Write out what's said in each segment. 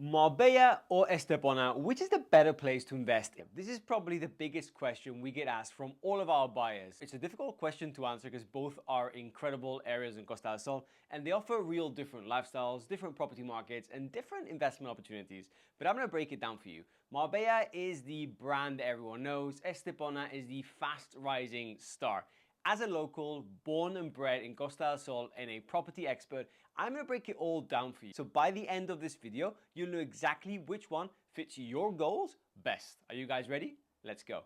Marbella or Estepona, which is the better place to invest in? This is probably the biggest question we get asked from all of our buyers. It's a difficult question to answer because both are incredible areas in Costa del Sol and they offer real different lifestyles, different property markets and different investment opportunities. But I'm going to break it down for you. Marbella is the brand that everyone knows. Estepona is the fast rising star. As a local, born and bred in Costa del Sol and a property expert, I'm going to break it all down for you. So by the end of this video, you'll know exactly which one fits your goals best. Are you guys ready? Let's go.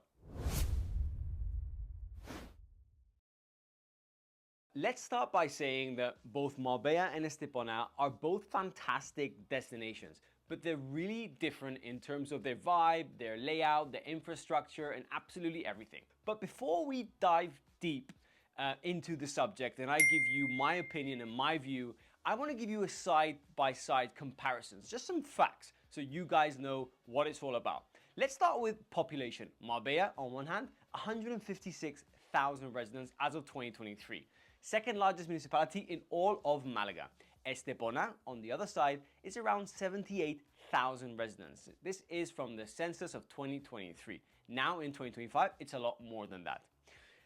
Let's start by saying that both Marbella and Estepona are both fantastic destinations, but they're really different in terms of their vibe, their layout, their infrastructure, and absolutely everything. But before we dive deep into the subject and I give you my opinion and my view, I want to give you a side-by-side comparisons, just some facts, so you guys know what it's all about. Let's start with population. Marbella, on one hand, 156,000 residents as of 2023. Second largest municipality in all of Malaga. Estepona, on the other side, is around 78,000 residents. This is from the census of 2023. Now in 2025, it's a lot more than that.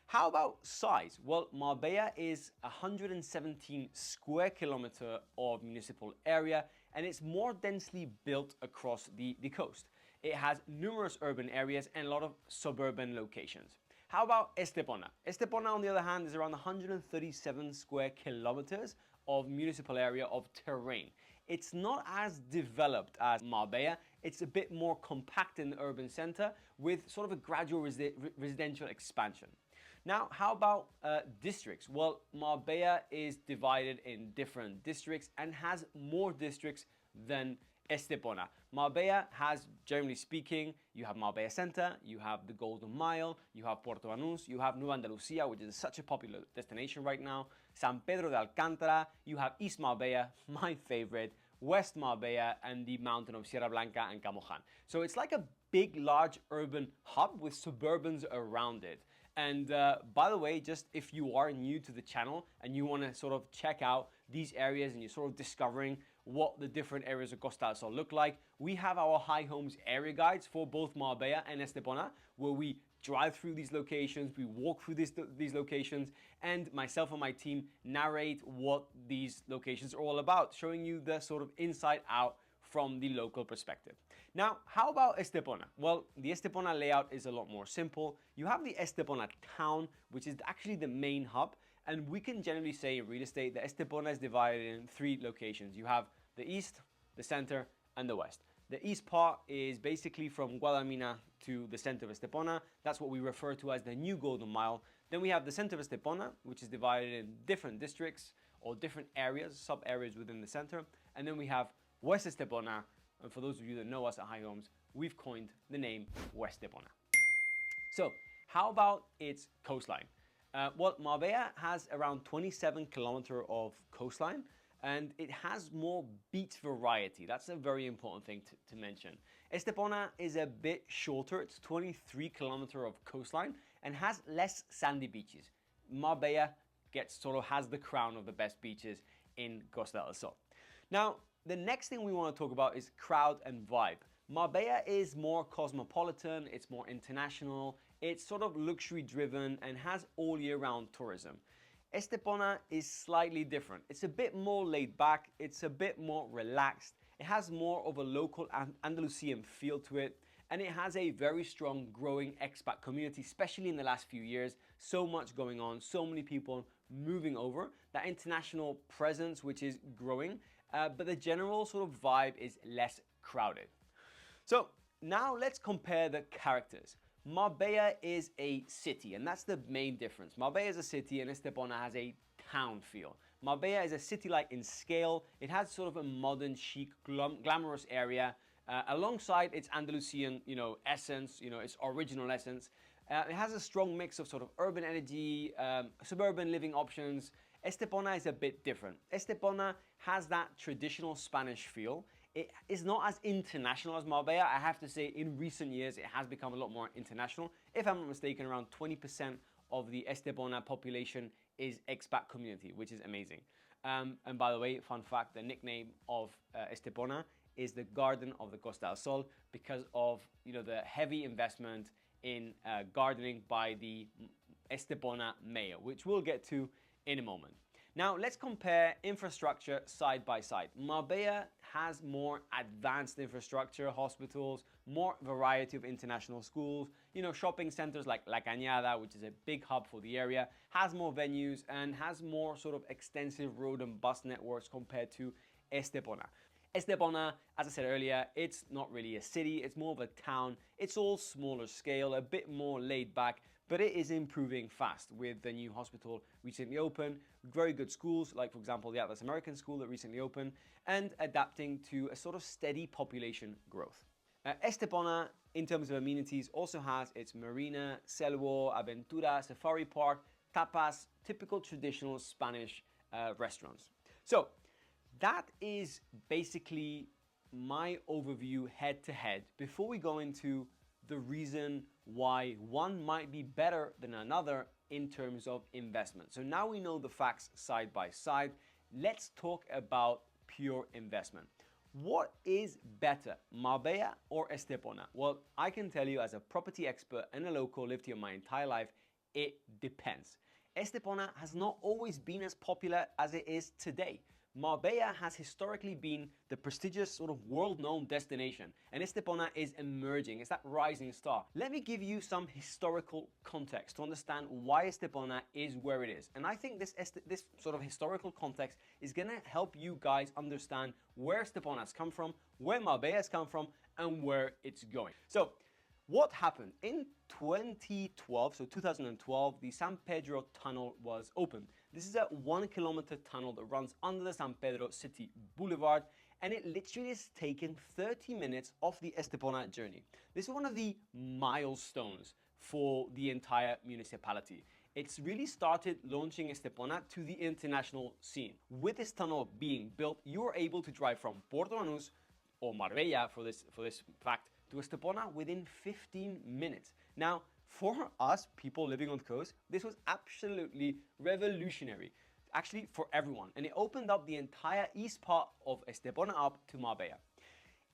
How about size? Well, Marbella is 117 square kilometer of municipal area and it's more densely built across the coast. It has numerous urban areas and a lot of suburban locations. How about Estepona? Estepona, on the other hand, is around 137 square kilometers of municipal area of terrain. It's not as developed as Marbella. It's a bit more compact in the urban center with sort of a gradual residential expansion. Now, how about districts? Well, Marbella is divided in different districts and has more districts than Estepona. Marbella has, generally speaking, you have Marbella Center, you have the Golden Mile, you have Puerto Banús, you have Nueva Andalusia, which is such a popular destination right now, San Pedro de Alcántara, you have East Marbella, my favorite, West Marbella, and the mountain of Sierra Blanca and Camojan. So it's like a big, large urban hub with suburbans around it. And by the way, just if you are new to the channel and you want to sort of check out these areas and you're sort of discovering what the different areas of Costa del Sol look like, we have our High Homes area guides for both Marbella and Estepona, where we drive through these locations, we walk through these locations, and myself and my team narrate what these locations are all about, showing you the sort of inside out from the local perspective. Now, how about Estepona? Well, the Estepona layout is a lot more simple. You have the Estepona town, which is actually the main hub, and we can generally say in real estate that Estepona is divided in 3 locations. You have the east, the center, and the west. The east part is basically from Guadalmina to the center of Estepona. That's what we refer to as the new Golden Mile. Then we have the center of Estepona, which is divided in different districts or different areas, sub-areas within the center. And then we have West Estepona, and for those of you that know us at High Homes, we've coined the name West Estepona. So, how about its coastline? Well, Marbella has around 27 kilometers of coastline, and it has more beach variety. That's a very important thing to mention. Estepona is a bit shorter. It's 23 kilometers of coastline and has less sandy beaches. Marbella has the crown of the best beaches in Costa del Sol. Now, the next thing we want to talk about is crowd and vibe. Marbella is more cosmopolitan, it's more international, it's sort of luxury driven and has all year round tourism. Estepona is slightly different. It's a bit more laid back, it's a bit more relaxed, it has more of a local Andalusian feel to it, and it has a very strong growing expat community, especially in the last few years. So much going on, so many people moving over, that international presence which is growing, but the general sort of vibe is less crowded. So now let's compare the characters. Marbella is a city, and that's the main difference. Marbella is a city and Estepona has a town feel. Marbella is a city-like in scale. It has sort of a modern, chic, glamorous area alongside its Andalusian, essence, its original essence. It has a strong mix of sort of urban energy, suburban living options. Estepona is a bit different. Estepona has that traditional Spanish feel. It is not as international as Marbella. I have to say, in recent years, it has become a lot more international. If I'm not mistaken, around 20% of the Estepona population is expat community, which is amazing. And by the way, fun fact, the nickname of Estepona is the garden of the Costa del Sol because of the heavy investment in gardening by the Estepona mayor, which we'll get to in a moment. Now, let's compare infrastructure side by side. Marbella has more advanced infrastructure, hospitals, more variety of international schools, shopping centers like La Cañada, which is a big hub for the area, has more venues and has more sort of extensive road and bus networks compared to Estepona. Estepona, as I said earlier, it's not really a city, it's more of a town. It's all smaller scale, a bit more laid back, but it is improving fast with the new hospital recently opened, very good schools, like for example the Atlas American School that recently opened, and adapting to a sort of steady population growth. Estepona, in terms of amenities, also has its marina, Selvo, Aventura, Safari Park, tapas, typical traditional Spanish restaurants. So that is basically my overview head to head before we go into the reason why one might be better than another in terms of investment. So now we know the facts side by side. Let's talk about pure investment. What is better, Marbella or Estepona? Well, I can tell you as a property expert and a local, lived here my entire life, it depends. Estepona has not always been as popular as it is today. Marbella has historically been the prestigious sort of world-known destination, and Estepona is emerging. It's that rising star. Let me give you some historical context to understand why Estepona is where it is. And I think this sort of historical context is gonna help you guys understand where Estepona has come from, where Marbella has come from, and where it's going. So, what happened? In 2012, so 2012, the San Pedro Tunnel was opened. This is a 1 kilometer tunnel that runs under the San Pedro City Boulevard, and it literally has taken 30 minutes off the Estepona journey. This is one of the milestones for the entire municipality. It's really started launching Estepona to the international scene. With this tunnel being built, you are able to drive from Puerto Banús, or Marbella for this fact, to Estepona within 15 minutes. Now, for us, people living on the coast, this was absolutely revolutionary, actually for everyone. And it opened up the entire east part of Estepona up to Marbella.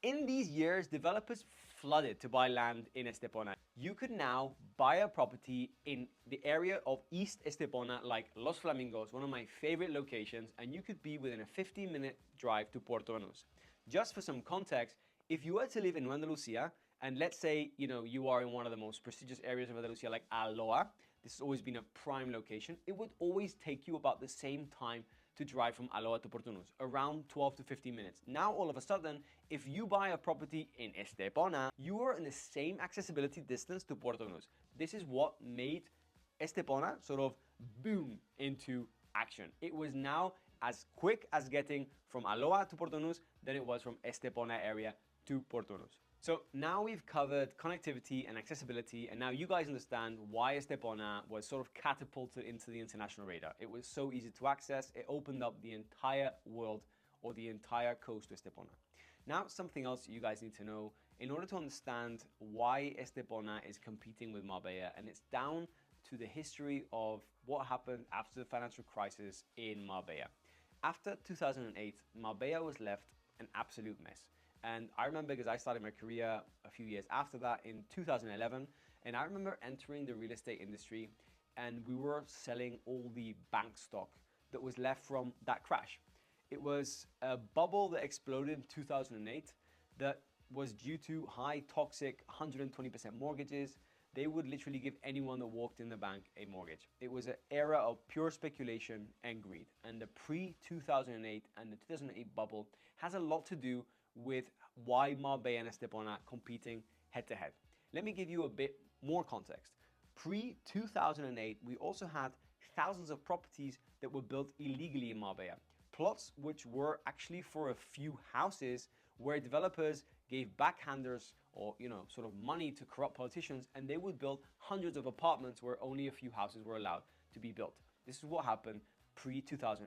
In these years, developers flooded to buy land in Estepona. You could now buy a property in the area of East Estepona, like Los Flamingos, one of my favorite locations, and you could be within a 15-minute drive to Puerto Banús. Just for some context, if you were to live in Andalusia, and let's say, you are in one of the most prestigious areas of Andalusia, like Aloha, this has always been a prime location, it would always take you about the same time to drive from Aloha to Puerto Banús, around 12 to 15 minutes. Now, all of a sudden, if you buy a property in Estepona, you are in the same accessibility distance to Puerto Banús. This is what made Estepona sort of boom into action. It was now as quick as getting from Aloha to Puerto Banús than it was from Estepona area to Puerto Banús. So now we've covered connectivity and accessibility, and now you guys understand why Estepona was sort of catapulted into the international radar. It was so easy to access, it opened up the entire world or the entire coast to Estepona. Now, something else you guys need to know in order to understand why Estepona is competing with Marbella, and it's down to the history of what happened after the financial crisis in Marbella. After 2008, Marbella was left an absolute mess. And I remember, because I started my career a few years after that in 2011, and I remember entering the real estate industry and we were selling all the bank stock that was left from that crash. It was a bubble that exploded in 2008 that was due to high toxic 120% mortgages. They would literally give anyone that walked in the bank a mortgage. It was an era of pure speculation and greed. And the pre-2008 and the 2008 bubble has a lot to do with why Marbella and Estepona are competing head to head. Let me give you a bit more context. Pre-2008, we also had thousands of properties that were built illegally in Marbella. Plots which were actually for a few houses where developers gave backhanders or sort of money to corrupt politicians, and they would build hundreds of apartments where only a few houses were allowed to be built. This is what happened pre-2008.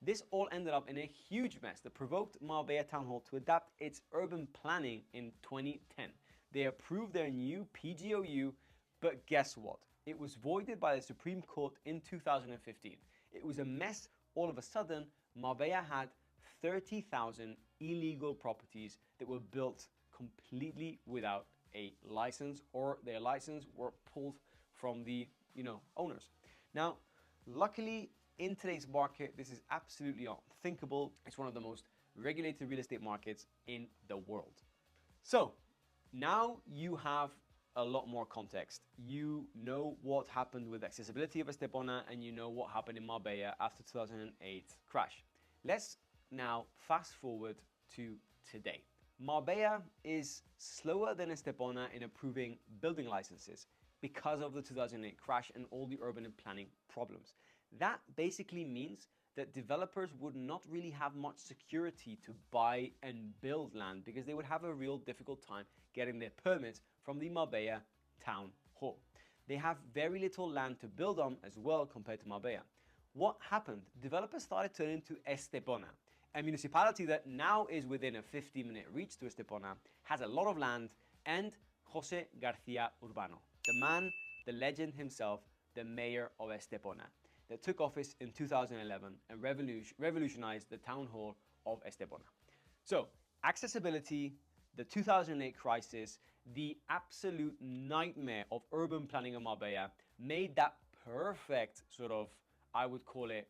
This all ended up in a huge mess that provoked Marbella Town Hall to adapt its urban planning in 2010. They approved their new PGOU, but guess what? It was voided by the Supreme Court in 2015. It was a mess. All of a sudden, Marbella had 30,000 illegal properties that were built completely without a license, or their license were pulled from the owners. Now, luckily in today's market, this is absolutely unthinkable. It's one of the most regulated real estate markets in the world. So now you have a lot more context. You know what happened with accessibility of Estepona, and you know what happened in Marbella after 2008 crash. Let's now fast forward to today. Marbella is slower than Estepona in approving building licenses because of the 2008 crash and all the urban planning problems. That basically means that developers would not really have much security to buy and build land, because they would have a real difficult time getting their permits from the Marbella town hall. They have very little land to build on as well compared to Marbella. What happened? Developers started turning to Estepona, a municipality that now is within a 50-minute reach to Estepona, has a lot of land, and Jose Garcia Urbano, the man, the legend himself, the mayor of Estepona, that took office in 2011 and revolutionized the town hall of Estepona. So, accessibility, the 2008 crisis, the absolute nightmare of urban planning in Marbella made that perfect sort of, I would call it,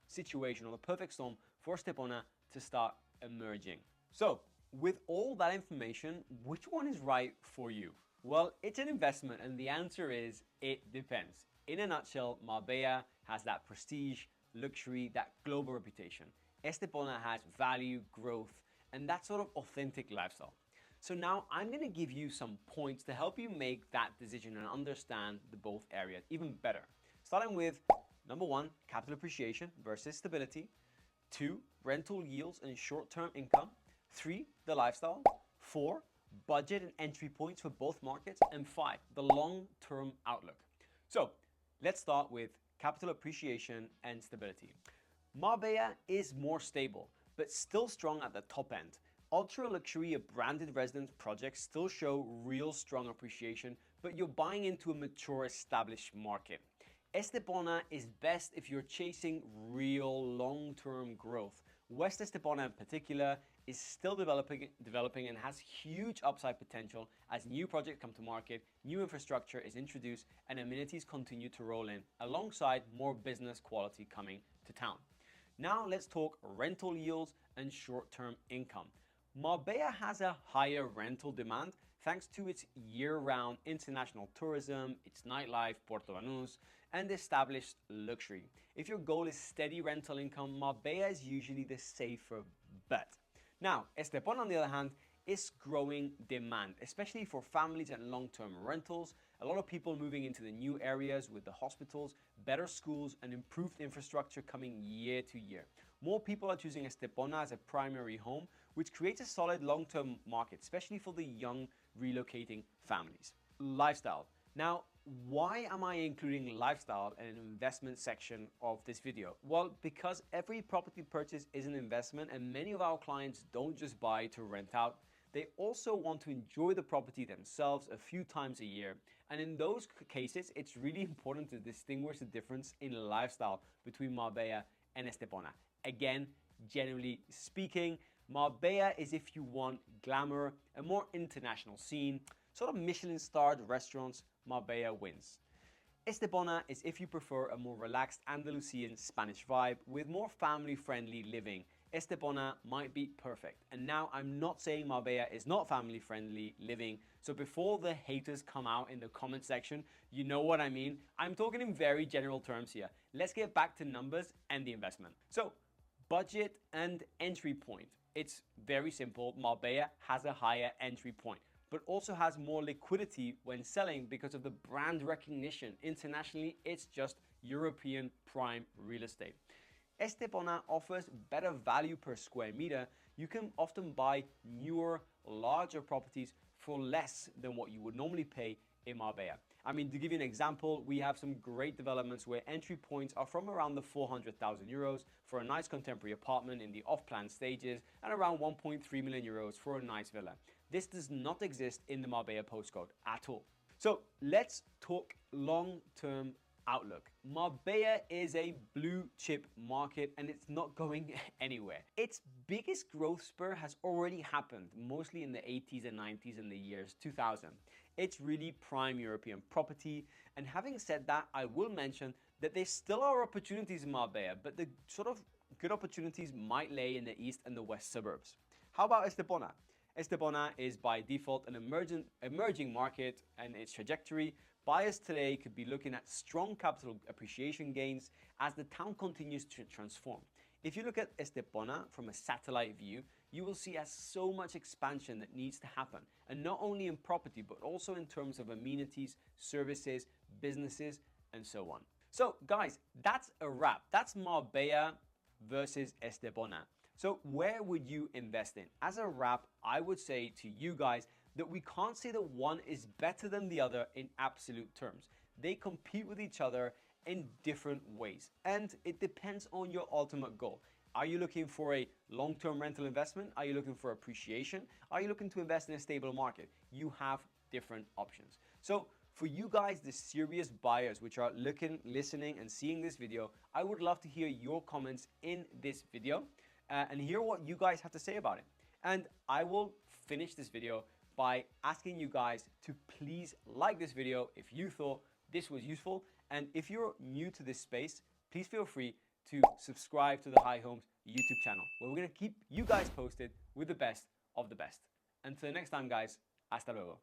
situation, or the perfect storm for Estepona to start emerging. So, with all that information, which one is right for you? Well, it's an investment, and the answer is it depends. In a nutshell, Marbella has that prestige, luxury, that global reputation. Estepona has value, growth, and that sort of authentic lifestyle. So now I'm going to give you some points to help you make that decision and understand the both areas even better. Starting with number 1, capital appreciation versus stability. 2, rental yields and short-term income. 3, the lifestyle. 4, budget and entry points for both markets. And 5, the long-term outlook. So let's start with capital appreciation and stability. Marbella is more stable, but still strong at the top end. Ultra luxury branded residence projects still show real strong appreciation, but you're buying into a mature established market. Estepona is best if you're chasing real long-term growth. West Estepona in particular is still developing and has huge upside potential as new projects come to market, new infrastructure is introduced, and amenities continue to roll in, alongside more business quality coming to town. Now let's talk rental yields and short-term income. Marbella has a higher rental demand thanks to its year-round international tourism, its nightlife, Puerto Banús, and established luxury. If your goal is steady rental income, Marbella is usually the safer bet. Now, Estepona, on the other hand, is growing demand, especially for families and long-term rentals. A lot of people moving into the new areas with the hospitals, better schools, and improved infrastructure coming year to year. More people are choosing Estepona as a primary home, which creates a solid long-term market, especially for the young relocating families. Lifestyle. Now, why am I including lifestyle in an investment section of this video? Well, because every property purchase is an investment, and many of our clients don't just buy to rent out. They also want to enjoy the property themselves a few times a year. And in those cases, it's really important to distinguish the difference in lifestyle between Marbella and Estepona. Again, generally speaking, Marbella is if you want glamour, a more international scene, sort of Michelin-starred restaurants. Marbella wins. Estepona is if you prefer a more relaxed Andalusian Spanish vibe with more family-friendly living. Estepona might be perfect. And now I'm not saying Marbella is not family-friendly living, so before the haters come out in the comment section, you know what I mean. I'm talking in very general terms here. Let's get back to numbers and the investment. So, budget and entry point. It's very simple. Marbella has a higher entry point, but also has more liquidity when selling because of the brand recognition. Internationally, it's just European prime real estate. Estepona offers better value per square meter. You can often buy newer, larger properties for less than what you would normally pay in Marbella. I mean, to give you an example, we have some great developments where entry points are from around the 400,000 euros for a nice contemporary apartment in the off-plan stages, and around 1.3 million euros for a nice villa. This does not exist in the Marbella postcode at all. So let's talk long-term outlook. Marbella is a blue chip market and it's not going anywhere. It's biggest growth spur has already happened, mostly in the 80s and 90s and the years 2000. It's really prime European property. And having said that, I will mention that there still are opportunities in Marbella, but the sort of good opportunities might lay in the east and the west suburbs. How about Estepona? Estepona is by default an emerging market, and its trajectory, buyers today could be looking at strong capital appreciation gains as the town continues to transform. If you look at Estepona from a satellite view, you will see so much expansion that needs to happen, and not only in property, but also in terms of amenities, services, businesses, and so on. So guys, that's a wrap. That's Marbella versus Estepona. So where would you invest in? As a wrap, I would say to you guys that we can't say that one is better than the other in absolute terms. They compete with each other in different ways, and it depends on your ultimate goal. Are you looking for a long-term rental investment? Are you looking for appreciation? Are you looking to invest in a stable market? You have different options. So for you guys, the serious buyers which are looking, listening, and seeing this video, I would love to hear your comments in this video and hear what you guys have to say about it. And I will finish this video by asking you guys to please like this video if you thought this was useful. And if you're new to this space, please feel free to subscribe to the High Homes YouTube channel, where we're going to keep you guys posted with the best of the best. Until next time, guys, hasta luego.